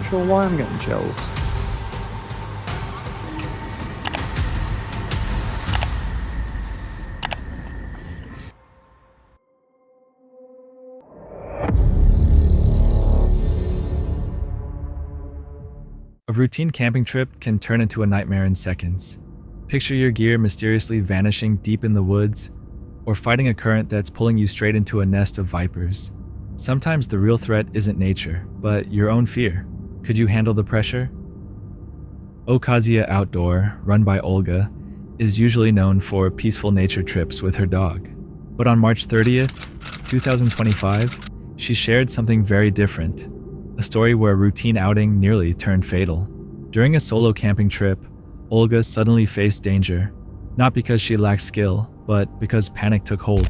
Not sure why I'm getting chills. A routine camping trip can turn into a nightmare in seconds. Picture your gear mysteriously vanishing deep in the woods, or fighting a current that's pulling you straight into a nest of vipers. Sometimes the real threat isn't nature, but your own fear. Could you handle the pressure? Okazia Outdoor, run by Olga, is usually known for peaceful nature trips with her dog. But on March 30th, 2025, she shared something very different. A story where a routine outing nearly turned fatal. During a solo camping trip, Olga suddenly faced danger, not because she lacked skill, but because panic took hold.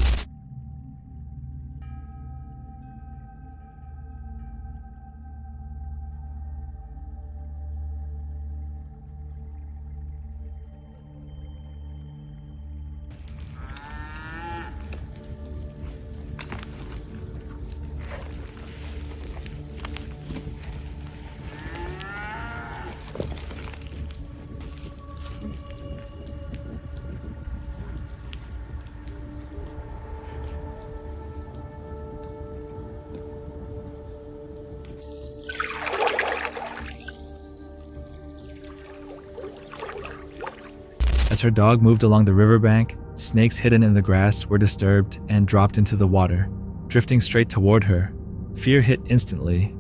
As her dog moved along the riverbank, snakes hidden in the grass were disturbed and dropped into the water, drifting straight toward her. Fear hit instantly.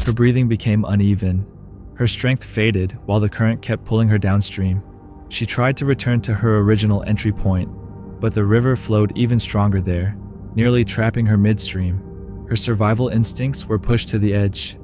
Her breathing became uneven. Her strength faded while the current kept pulling her downstream. She tried to return to her original entry point, but the river flowed even stronger there, nearly trapping her midstream. Her survival instincts were pushed to the edge.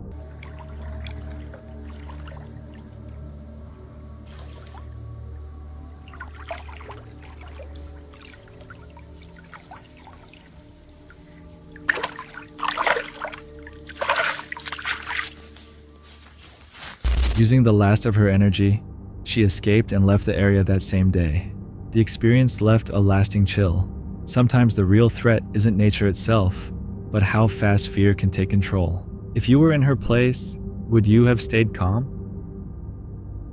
Using the last of her energy, she escaped and left the area that same day. The experience left a lasting chill. Sometimes the real threat isn't nature itself, but how fast fear can take control. If you were in her place, would you have stayed calm?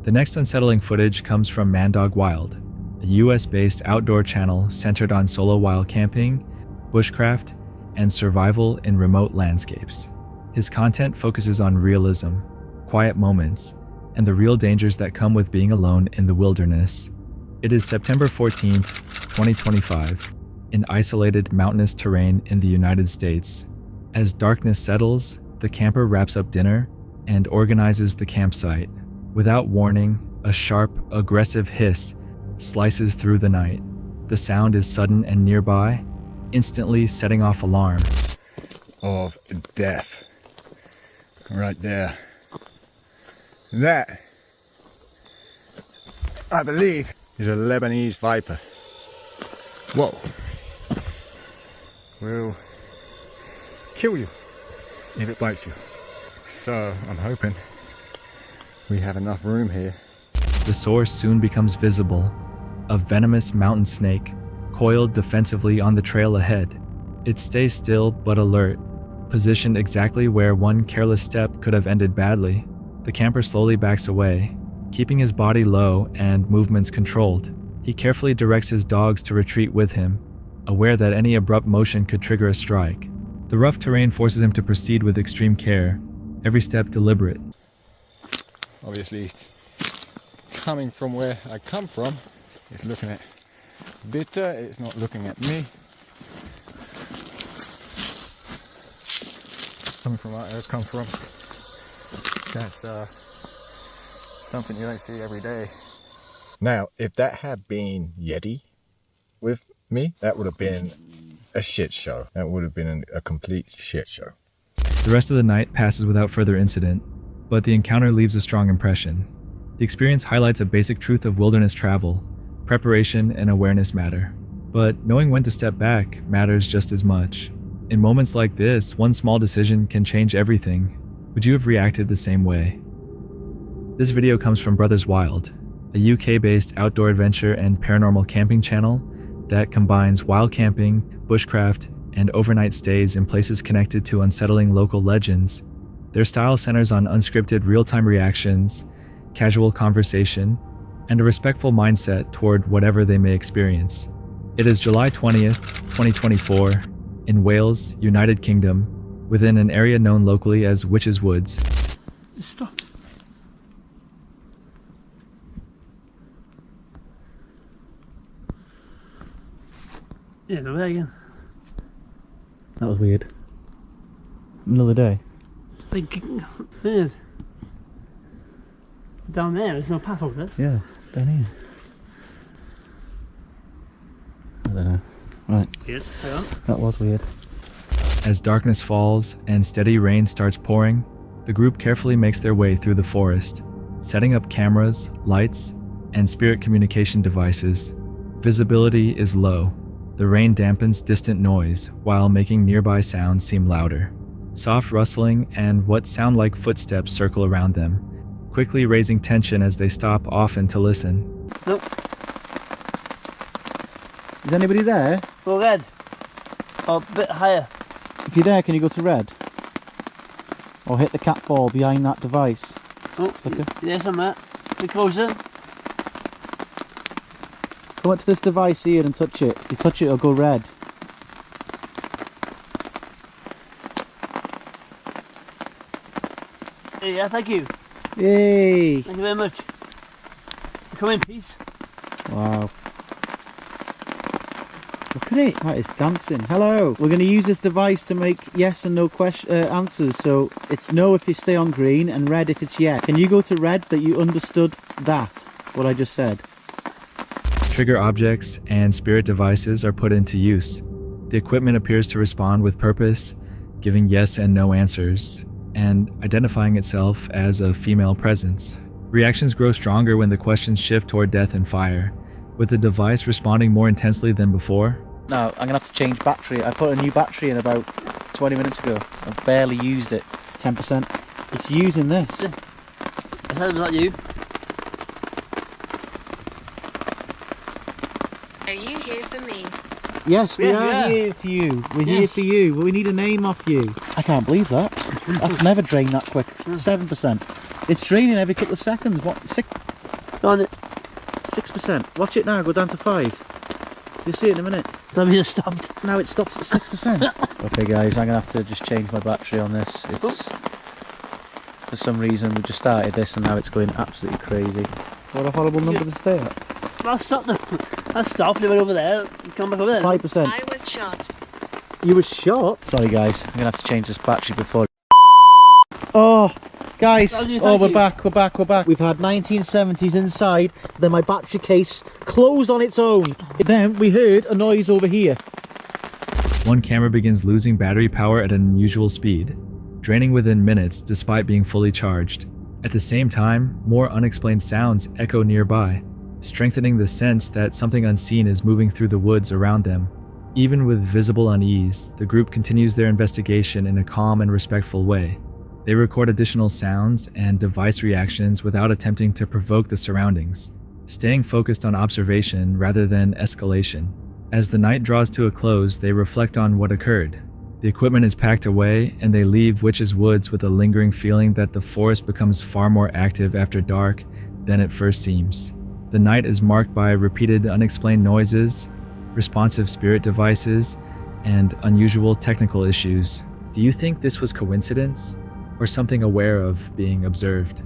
The next unsettling footage comes from Mandog Wild, a US-based outdoor channel centered on solo wild camping, bushcraft, and survival in remote landscapes. His content focuses on realism, quiet moments, and the real dangers that come with being alone in the wilderness. It is September 14th, 2025, in isolated mountainous terrain in the United States. As darkness settles, the camper wraps up dinner and organizes the campsite. Without warning, a sharp, aggressive hiss slices through the night. The sound is sudden and nearby, instantly setting off alarm. Of death. Right there. That, I believe, is a Lebanese viper. Whoa. Will kill you if it bites you. So I'm hoping we have enough room here. The source soon becomes visible. A venomous mountain snake, coiled defensively on the trail ahead. It stays still but alert, positioned exactly where one careless step could have ended badly. The camper slowly backs away, keeping his body low and movements controlled. He carefully directs his dogs to retreat with him, aware that any abrupt motion could trigger a strike. The rough terrain forces him to proceed with extreme care, every step deliberate. Obviously, coming from where I come from, it's looking at Bitter, it's not looking at me. Coming from where I come from, that's something you don't see every day. Now, if that had been Yeti with me, that would have been a shit show. That would have been a complete shit show. The rest of the night passes without further incident, but the encounter leaves a strong impression. The experience highlights a basic truth of wilderness travel: preparation and awareness matter. But knowing when to step back matters just as much. In moments like this, one small decision can change everything. Would you have reacted the same way? This video comes from Brothers Wild, a UK-based outdoor adventure and paranormal camping channel that combines wild camping, bushcraft, and overnight stays in places connected to unsettling local legends. Their style centers on unscripted real-time reactions, casual conversation, and a respectful mindset toward whatever they may experience. It is July 20th, 2024, in Wales, United Kingdom, within an area known locally as Witches Woods. Stop. Yeah, go there again. That was weird. Another day. There's down there's no path over there. Yeah, down here. I don't know. Right. Yes, hang on. That was weird. As darkness falls and steady rain starts pouring, the group carefully makes their way through the forest, setting up cameras, lights, and spirit communication devices. Visibility is low. The rain dampens distant noise while making nearby sounds seem louder. Soft rustling and what sound like footsteps circle around them, quickly raising tension as they stop often to listen. Nope. Is anybody there? Go red. Or a bit higher. If you're there, can you go to red? Or hit the cat ball behind that device? Oh, Okay. there's some there. Be closer. Come up to this device here and touch it. If you touch it, it'll go red. Yeah, thank you. Yay! Thank you very much. Come in, please. Wow. Look at it, that is dancing. Hello! We're going to use this device to make yes and no answers. So it's no if you stay on green and red if it's yes. Can you go to red that you understood that, what I just said? Trigger objects and spirit devices are put into use. The equipment appears to respond with purpose, giving yes and no answers, and identifying itself as a female presence. Reactions grow stronger when the questions shift toward death and fire, with the device responding more intensely than before. No, I'm going to have to change battery. I put a new battery in about 20 minutes ago. I've barely used it. 10%. It's using this. I said it was not you. Are you here for me? Yes, we Yeah, are yeah. here for you. We're here Yes. for you, but we need a name off you. I can't believe that. That's never drained that quick. 7%. It's draining every couple of seconds. What? 6%? Go on it. Watch it now, go down to 5. You'll see it in a minute. Tell me to stopped. Now it stops at 6%. Okay guys, I'm going to have to just change my battery on this. It's for some reason we just started this and now it's going absolutely crazy. What a horrible number to stay at. I'll stop them. I'll stop. They went over there. Come back over there. 5%. I was shot. You were shot? Sorry guys, I'm going to have to change this battery before. Oh, guys, Thank you. we're back. We've had 1970s inside, then my battery case closed on its own. Then we heard a noise over here. One camera begins losing battery power at an unusual speed, draining within minutes despite being fully charged. At the same time, more unexplained sounds echo nearby, strengthening the sense that something unseen is moving through the woods around them. Even with visible unease, the group continues their investigation in a calm and respectful way. They record additional sounds and device reactions without attempting to provoke the surroundings, staying focused on observation rather than escalation. As the night draws to a close, they reflect on what occurred. The equipment is packed away, and they leave Witches Woods with a lingering feeling that the forest becomes far more active after dark than it first seems. The night is marked by repeated unexplained noises, responsive spirit devices, and unusual technical issues. Do you think this was coincidence, or something aware of being observed?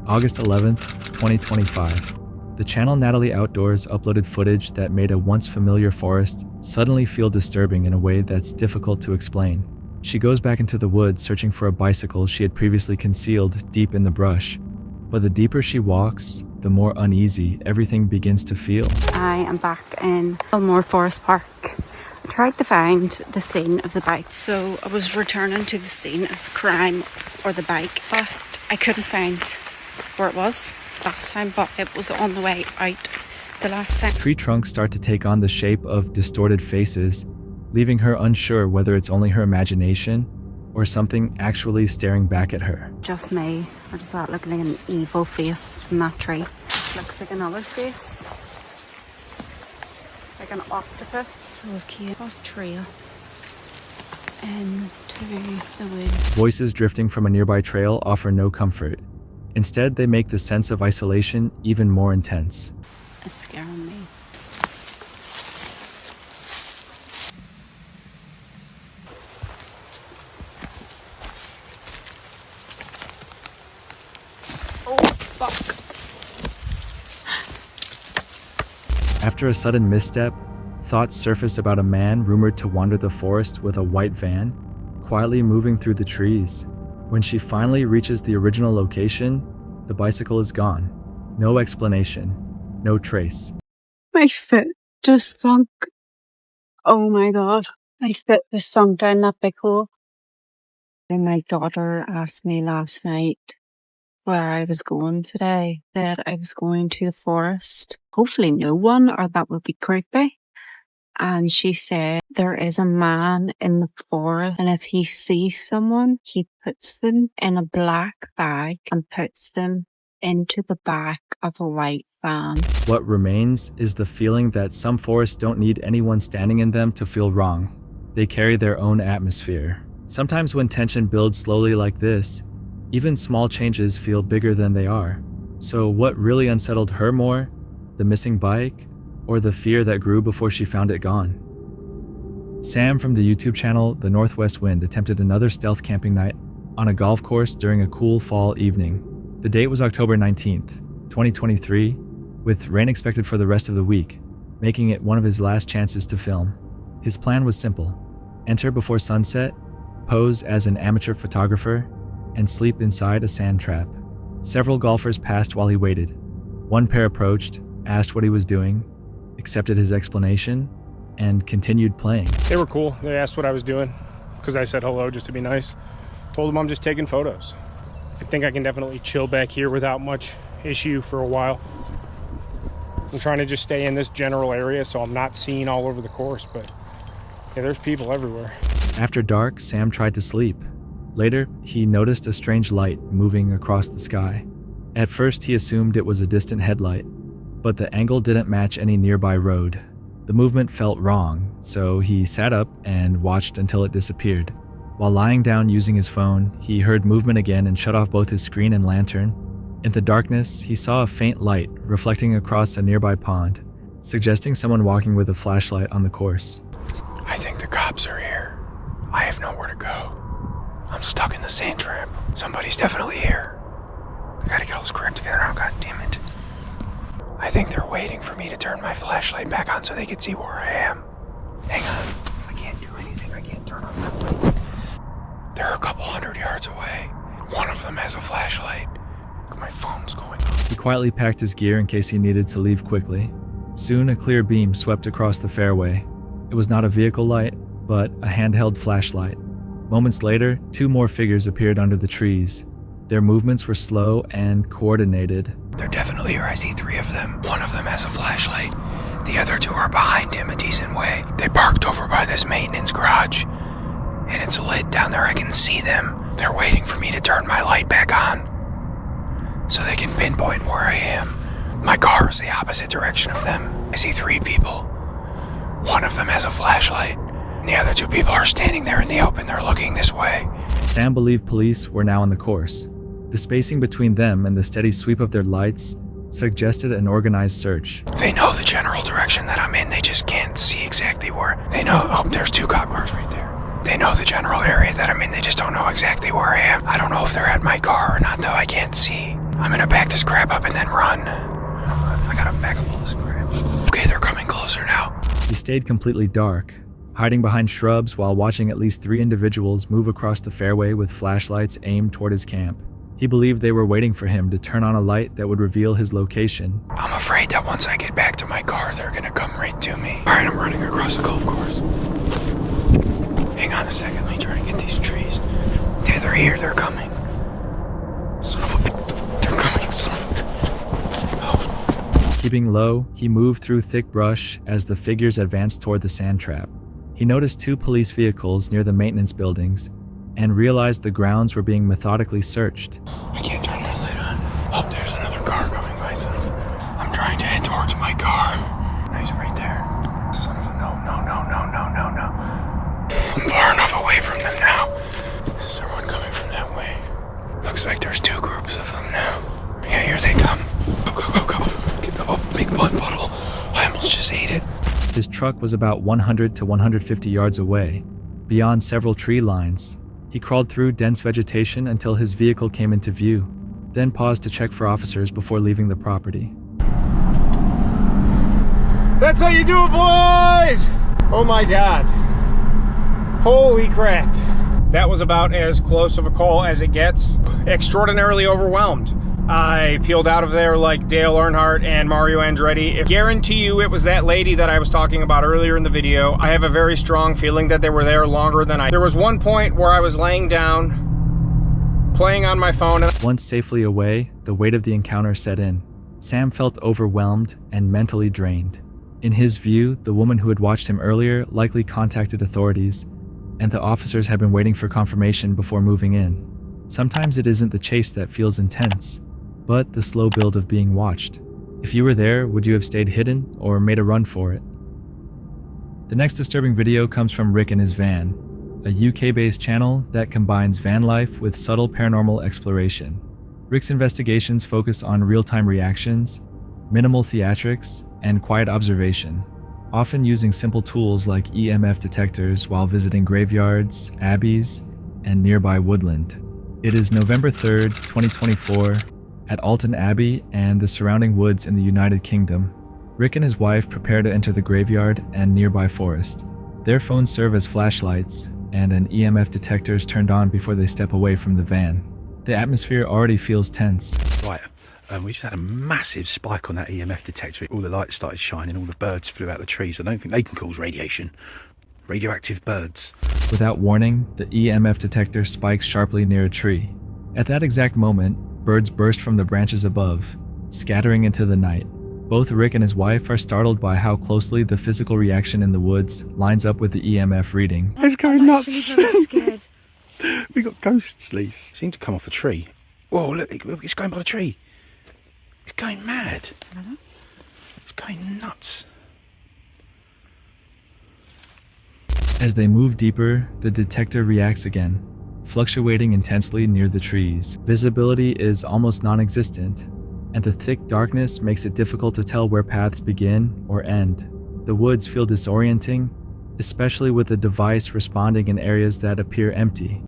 August 11th, 2025. The channel Natalie Outdoors uploaded footage that made a once familiar forest suddenly feel disturbing in a way that's difficult to explain. She goes back into the woods searching for a bicycle she had previously concealed deep in the brush. But the deeper she walks, the more uneasy everything begins to feel. I am back in Elmore Forest Park. I tried to find the scene of the bike. So I was returning to the scene of the crime or the bike, but I couldn't find where it was last time, but it was on the way out the last time. Tree trunks start to take on the shape of distorted faces, leaving her unsure whether it's only her imagination or something actually staring back at her. Just me, or does that look like an evil face in that tree? This looks like another face. Like an octopus. So we've came off trail into the woods. Voices drifting from a nearby trail offer no comfort. Instead, they make the sense of isolation even more intense. It's scaring me. Oh, fuck. After a sudden misstep, thoughts surface about a man rumored to wander the forest with a white van, quietly moving through the trees. When she finally reaches the original location, the bicycle is gone. No explanation, no trace. My foot just sunk. Oh my god. My foot just sunk down that big hole. And my daughter asked me last night where I was going today. That I was going to the forest. Hopefully no one, or that would be creepy. And she said there is a man in the forest, and if he sees someone, he puts them in a black bag and puts them into the back of a white van. What remains is the feeling that some forests don't need anyone standing in them to feel wrong. They carry their own atmosphere. Sometimes when tension builds slowly like this, even small changes feel bigger than they are. So what really unsettled her more? The missing bike? Or the fear that grew before she found it gone? Sam from the YouTube channel The Northwest Wind attempted another stealth camping night on a golf course during a cool fall evening. The date was October 19th, 2023, with rain expected for the rest of the week, making it one of his last chances to film. His plan was simple: enter before sunset, pose as an amateur photographer, and sleep inside a sand trap. Several golfers passed while he waited. One pair approached, asked what he was doing, accepted his explanation, and continued playing. They were cool. They asked what I was doing because I said hello just to be nice. Told them I'm just taking photos. I think I can definitely chill back here without much issue for a while. I'm trying to just stay in this general area so I'm not seen all over the course, but yeah, there's people everywhere. After dark, Sam tried to sleep. Later, he noticed a strange light moving across the sky. At first, he assumed it was a distant headlight, but the angle didn't match any nearby road. The movement felt wrong, so he sat up and watched until it disappeared. While lying down using his phone, he heard movement again and shut off both his screen and lantern. In the darkness, he saw a faint light reflecting across a nearby pond, suggesting someone walking with a flashlight on the course. I think the cops are here. I have nowhere to go. I'm stuck in the sand trap. Somebody's definitely here. I gotta get all this crap together now, god damn it. I think they're waiting for me to turn my flashlight back on so they can see where I am. Hang on. I can't do anything. I can't turn on my lights. They're a couple 100 yards away. One of them has a flashlight. My phone's going off. He quietly packed his gear in case he needed to leave quickly. Soon, a clear beam swept across the fairway. It was not a vehicle light, but a handheld flashlight. Moments later, two more figures appeared under the trees. Their movements were slow and coordinated. They're definitely here. I see 3 of them. One of them has a flashlight. The other 2 are behind him a decent way. They parked over by this maintenance garage. And it's lit down there. I can see them. They're waiting for me to turn my light back on so they can pinpoint where I am. My car is the opposite direction of them. I see 3 people. One of them has a flashlight. And the other 2 people are standing there in the open. They're looking this way. Sam believed police were now on the course. The spacing between them and the steady sweep of their lights suggested an organized search. They know the general direction that I'm in. They just can't see exactly where. They know, oh, there's 2 cop cars right there. They know the general area that I'm in. They just don't know exactly where I am. I don't know if they're at my car or not, though. I can't see. I'm gonna back this crap up and then run. I gotta back up all this crap. Okay, they're coming closer now. He stayed completely dark, hiding behind shrubs while watching at least 3 individuals move across the fairway with flashlights aimed toward his camp. He believed they were waiting for him to turn on a light that would reveal his location. I'm afraid that once I get back to my car, they're gonna come right to me. Alright, I'm running across the golf course. Hang on a second, let me try to get these trees. Yeah, they're here, they're coming. Son of a... They're coming, son of a... Oh. Keeping low, he moved through thick brush as the figures advanced toward the sand trap. He noticed 2 police vehicles near the maintenance buildings, and realized the grounds were being methodically searched. I can't turn my light on. Oh, there's another car coming by. I'm trying to head towards my car. He's right there. Son of a no. I'm far enough away from them now. Is there one coming from that way? Looks like there's two groups of them now. Yeah, here they come. Go. Oh, big mud puddle. I almost just ate it. His truck was about 100 to 150 yards away, beyond several tree lines. He crawled through dense vegetation until his vehicle came into view, then paused to check for officers before leaving the property. That's how you do it, boys! Oh my God. Holy crap. That was about as close of a call as it gets. Extraordinarily overwhelmed. I peeled out of there like Dale Earnhardt and Mario Andretti. I guarantee you it was that lady that I was talking about earlier in the video. I have a very strong feeling that they were there longer than There was one point where I was laying down, playing on my phone. Once safely away, the weight of the encounter set in. Sam felt overwhelmed and mentally drained. In his view, the woman who had watched him earlier likely contacted authorities, and the officers had been waiting for confirmation before moving in. Sometimes it isn't the chase that feels intense, but the slow build of being watched. If you were there, would you have stayed hidden or made a run for it? The next disturbing video comes from Rick in his van, a UK-based channel that combines van life with subtle paranormal exploration. Rick's investigations focus on real-time reactions, minimal theatrics, and quiet observation, often using simple tools like EMF detectors while visiting graveyards, abbeys, and nearby woodland. It is November 3rd, 2024, at Alton Abbey and the surrounding woods in the United Kingdom. Rick and his wife prepare to enter the graveyard and nearby forest. Their phones serve as flashlights, and an EMF detector is turned on before they step away from the van. The atmosphere already feels tense. Right, we just had a massive spike on that EMF detector. All the lights started shining, all the birds flew out the trees. I don't think they can cause radiation. Radioactive birds. Without warning, the EMF detector spikes sharply near a tree. At that exact moment, birds burst from the branches above, scattering into the night. Both Rick and his wife are startled by how closely the physical reaction in the woods lines up with the EMF reading. It's going nuts. I'm actually very scared. We got ghosts, Lise. It seemed to come off a tree. Whoa, look, it's going by the tree. It's going mad. It's going nuts. As they move deeper, the detector reacts again, fluctuating intensely near the trees. Visibility is almost non-existent, and the thick darkness makes it difficult to tell where paths begin or end. The woods feel disorienting, especially with the device responding in areas that appear empty.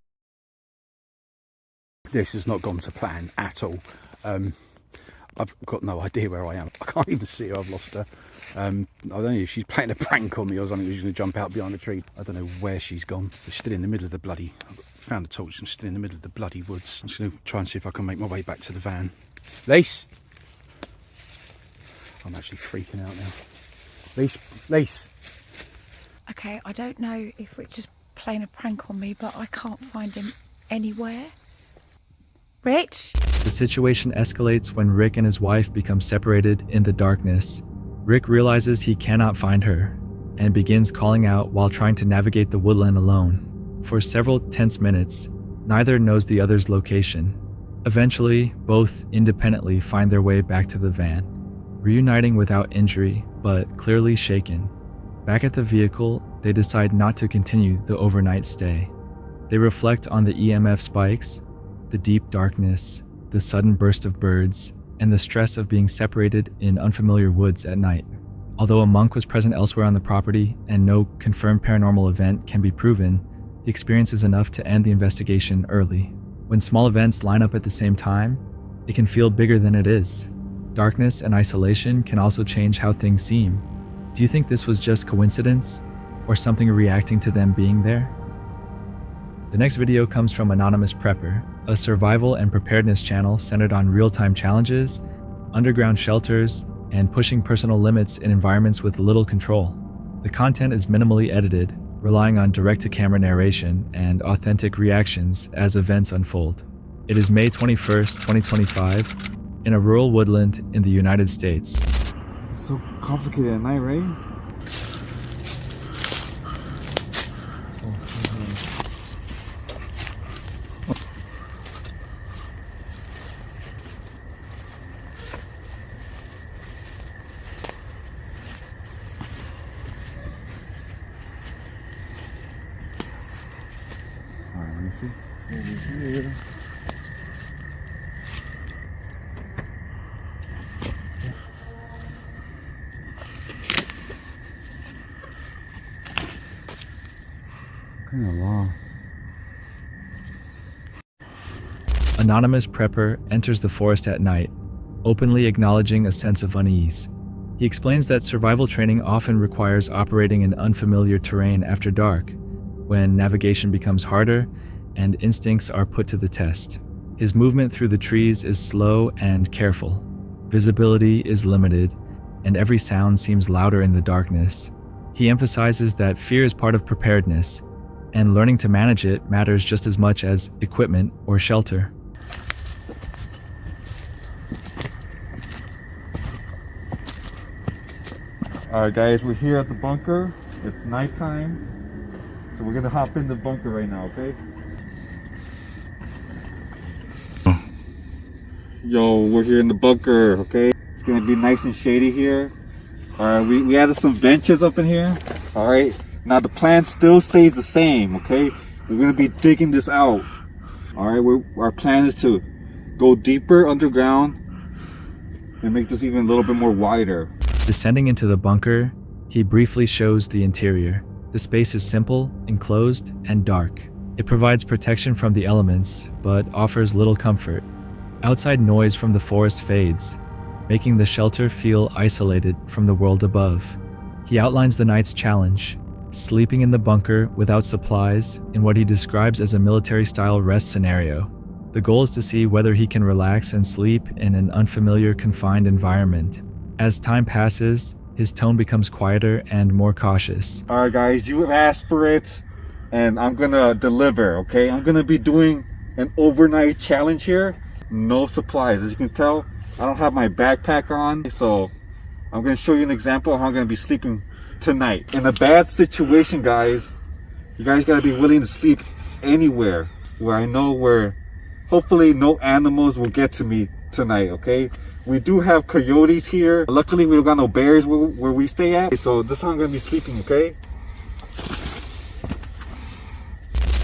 This has not gone to plan at all. I've got no idea where I am. I can't even see her. I've lost her. I don't know if she's playing a prank on me or something. She's going to jump out behind a tree. I don't know where she's gone. She's still in the middle of the bloody... I found a torch. I'm still in the middle of the bloody woods. I'm just going to try and see if I can make my way back to the van. Lise! I'm actually freaking out now. Lise! Okay, I don't know if it's just playing a prank on me, but I can't find him anywhere. Rich? The situation escalates when Rick and his wife become separated in the darkness. Rick realizes he cannot find her and begins calling out while trying to navigate the woodland alone. For several tense minutes, neither knows the other's location. Eventually, both independently find their way back to the van, reuniting without injury, but clearly shaken. Back at the vehicle, they decide not to continue the overnight stay. They reflect on the EMF spikes, the deep darkness, the sudden burst of birds, and the stress of being separated in unfamiliar woods at night. Although a monk was present elsewhere on the property and no confirmed paranormal event can be proven, the experience is enough to end the investigation early. When small events line up at the same time, it can feel bigger than it is. Darkness and isolation can also change how things seem. Do you think this was just coincidence, or something reacting to them being there? The next video comes from Anonymous Prepper, a survival and preparedness channel centered on real-time challenges, underground shelters, and pushing personal limits in environments with little control. The content is minimally edited, relying on direct-to-camera narration and authentic reactions as events unfold. It is May 21st, 2025, in a rural woodland in the United States. It's so complicated at night, right? here. Kind of long. Anonymous prepper enters the forest at night, openly acknowledging a sense of unease. He explains that survival training often requires operating in unfamiliar terrain after dark, when navigation becomes harder and instincts are put to the test. His movement through the trees is slow and careful. Visibility is limited, and every sound seems louder in the darkness. He emphasizes that fear is part of preparedness, and learning to manage it matters just as much as equipment or shelter. Alright guys, we're here at the bunker. It's nighttime. So we're gonna hop in the bunker right now, okay? Yo, we're here in the bunker, okay? It's gonna be nice and shady here. Alright, we added some benches up in here. Alright, now the plan still stays the same, okay? We're gonna be digging this out. Alright, our plan is to go deeper underground and make this even a little bit more wider. Descending into the bunker, he briefly shows the interior. The space is simple, enclosed, and dark. It provides protection from the elements, but offers little comfort. Outside noise from the forest fades, making the shelter feel isolated from the world above. He outlines the night's challenge, sleeping in the bunker without supplies in what he describes as a military-style rest scenario. The goal is to see whether he can relax and sleep in an unfamiliar, confined environment. As time passes, his tone becomes quieter and more cautious. Alright guys, you asked for it, and I'm gonna deliver, okay? I'm gonna be doing an overnight challenge here. No supplies. As you can tell, I don't have my backpack on, so I'm gonna show you an example of how I'm gonna be sleeping tonight. In a bad situation, guys, you guys gotta be willing to sleep anywhere where I know where hopefully no animals will get to me tonight, okay? We do have coyotes here. Luckily, we don't got no bears where we stay at. So this is how I'm gonna be sleeping, okay?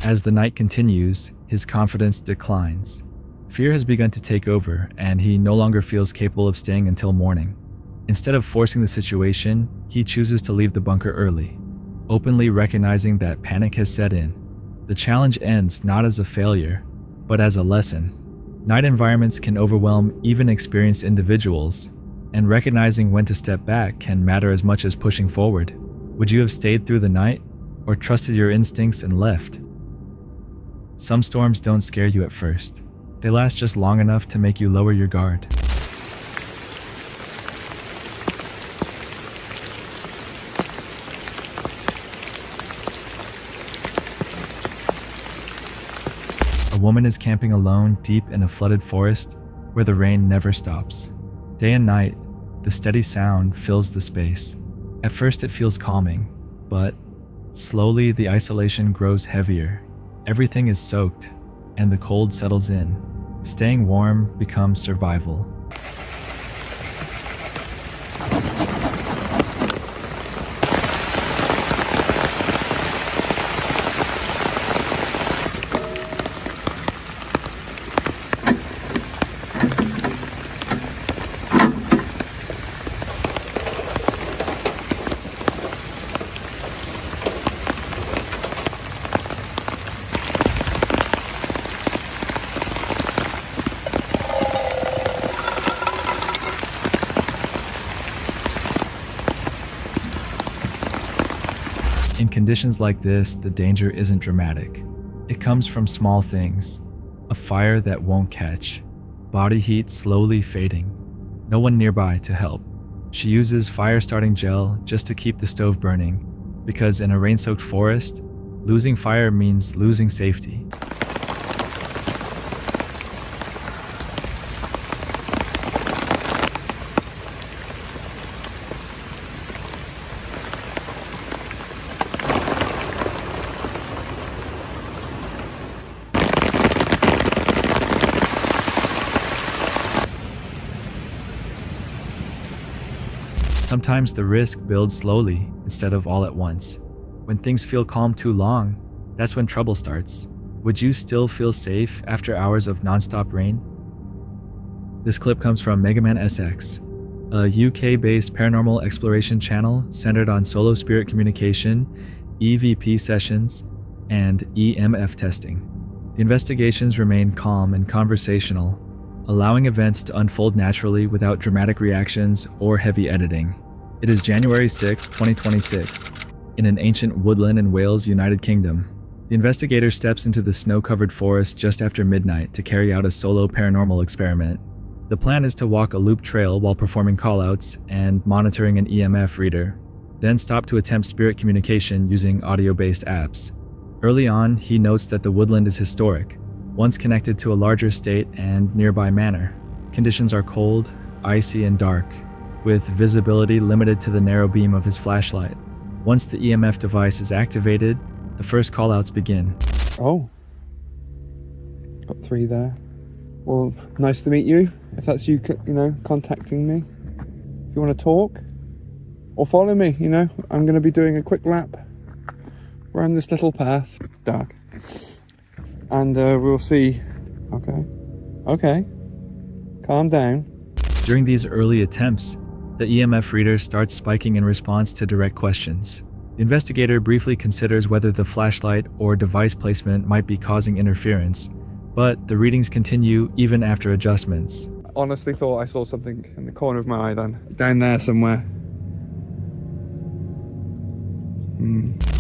As the night continues, his confidence declines. Fear has begun to take over, and he no longer feels capable of staying until morning. Instead of forcing the situation, he chooses to leave the bunker early, openly recognizing that panic has set in. The challenge ends not as a failure, but as a lesson. Night environments can overwhelm even experienced individuals, and recognizing when to step back can matter as much as pushing forward. Would you have stayed through the night, or trusted your instincts and left? Some storms don't scare you at first. They last just long enough to make you lower your guard. A woman is camping alone deep in a flooded forest where the rain never stops. Day and night, the steady sound fills the space. At first it feels calming, but slowly the isolation grows heavier. Everything is soaked, and the cold settles in. Staying warm becomes survival. In conditions like this, the danger isn't dramatic. It comes from small things. A fire that won't catch. Body heat slowly fading. No one nearby to help. She uses fire-starting gel just to keep the stove burning, because in a rain-soaked forest, losing fire means losing safety. Sometimes the risk builds slowly instead of all at once. When things feel calm too long, that's when trouble starts. Would you still feel safe after hours of nonstop rain? This clip comes from Mega Man SX, a UK-based paranormal exploration channel centered on solo spirit communication, EVP sessions, and EMF testing. The investigations remain calm and conversational, allowing events to unfold naturally without dramatic reactions or heavy editing. It is January 6, 2026, in an ancient woodland in Wales, United Kingdom. The investigator steps into the snow-covered forest just after midnight to carry out a solo paranormal experiment. The plan is to walk a loop trail while performing callouts and monitoring an EMF reader, then stop to attempt spirit communication using audio-based apps. Early on, he notes that the woodland is historic, once connected to a larger estate and nearby manor. Conditions are cold, icy, and dark, with visibility limited to the narrow beam of his flashlight. Once the EMF device is activated, the first callouts begin. Oh, got 3 there. Well, nice to meet you. If that's you, contacting me. If you want to talk or follow me, I'm going to be doing a quick lap around this little path. Dark. And we'll see. Okay. Calm down. During these early attempts, the EMF reader starts spiking in response to direct questions. The investigator briefly considers whether the flashlight or device placement might be causing interference, but the readings continue even after adjustments. Honestly thought I saw something in the corner of my eye then. Down there somewhere.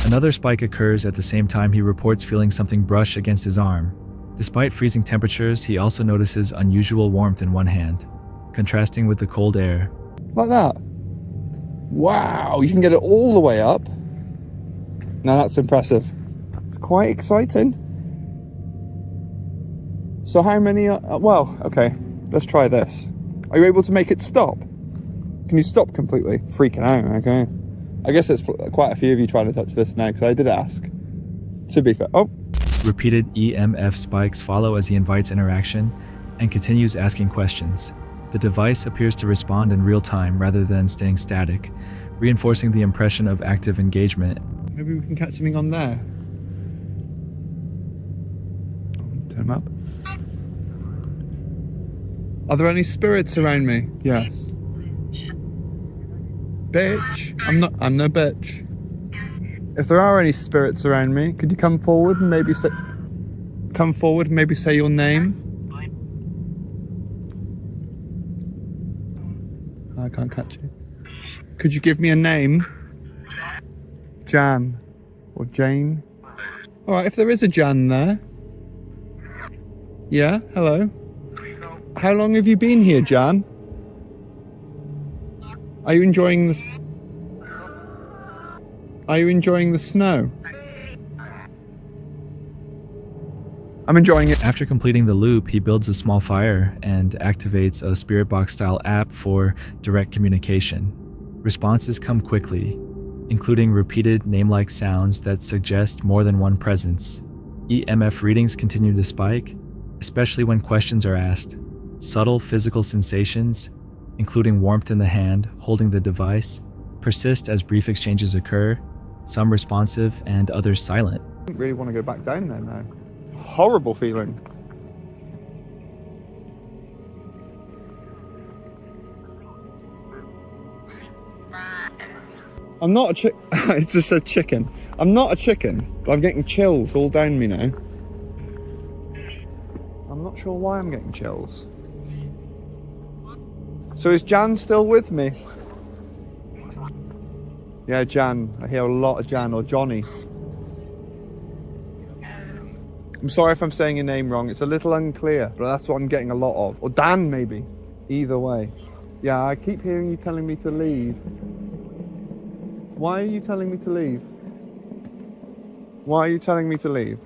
Another spike occurs at the same time he reports feeling something brush against his arm. Despite freezing temperatures, he also notices unusual warmth in one hand, contrasting with the cold air. Like that? Wow, you can get it all the way up. Now that's impressive. It's quite exciting. So how many okay, let's try this. Are you able to make it stop? Can you stop completely? Freaking out, okay. I guess it's quite a few of you trying to touch this now, because I did ask. To be fair. Oh. Repeated EMF spikes follow as he invites interaction and continues asking questions. The device appears to respond in real time rather than staying static, reinforcing the impression of active engagement. Maybe we can catch something on there. Turn them up. Are there any spirits around me? Yes. Bitch. I'm no bitch. If there are any spirits around me, could you come forward and maybe say your name? I can't catch you. Could you give me a name? Jan or Jane? Alright, if there is a Jan there. Yeah, hello. How long have you been here, Jan? Are you enjoying the snow? I'm enjoying it. After completing the loop, he builds a small fire and activates a spirit box style app for direct communication. Responses come quickly, including repeated name-like sounds that suggest more than one presence. EMF readings continue to spike, especially when questions are asked. Subtle physical sensations, including warmth in the hand holding the device, persist as brief exchanges occur, some responsive and others silent. I don't really want to go back down there now. Horrible feeling. I'm not a chicken. It just said chicken. I'm not a chicken, but I'm getting chills all down me now. I'm not sure why I'm getting chills. So is Jan still with me? Yeah, Jan. I hear a lot of Jan or Johnny. I'm sorry if I'm saying your name wrong. It's a little unclear, but that's what I'm getting a lot of. Or Dan, maybe. Either way. Yeah, I keep hearing you telling me to leave. Why are you telling me to leave? Why are you telling me to leave?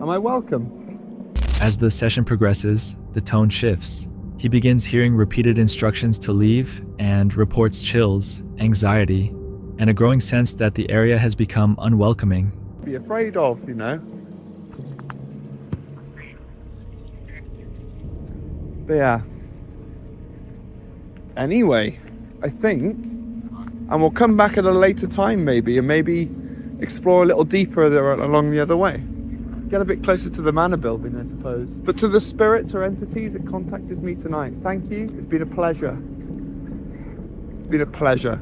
Am I welcome? As the session progresses, the tone shifts. He begins hearing repeated instructions to leave and reports chills, anxiety, and a growing sense that the area has become unwelcoming. Be afraid of, you know. But yeah. Anyway, I think And we'll come back at a later time maybe, and maybe explore a little deeper along the other way. Get a bit closer to the manor building, I suppose. But to the spirits or entities that contacted me tonight, thank you. It's been a pleasure. It's been a pleasure.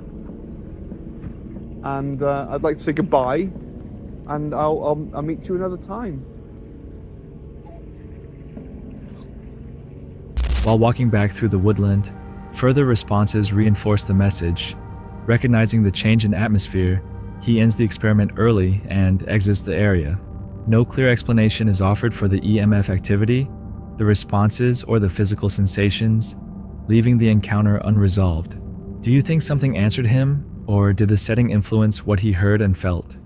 And I'd like to say goodbye, and I'll meet you another time. While walking back through the woodland, further responses reinforce the message. Recognizing the change in atmosphere, he ends the experiment early and exits the area. No clear explanation is offered for the EMF activity, the responses, or the physical sensations, leaving the encounter unresolved. Do you think something answered him, or did the setting influence what he heard and felt?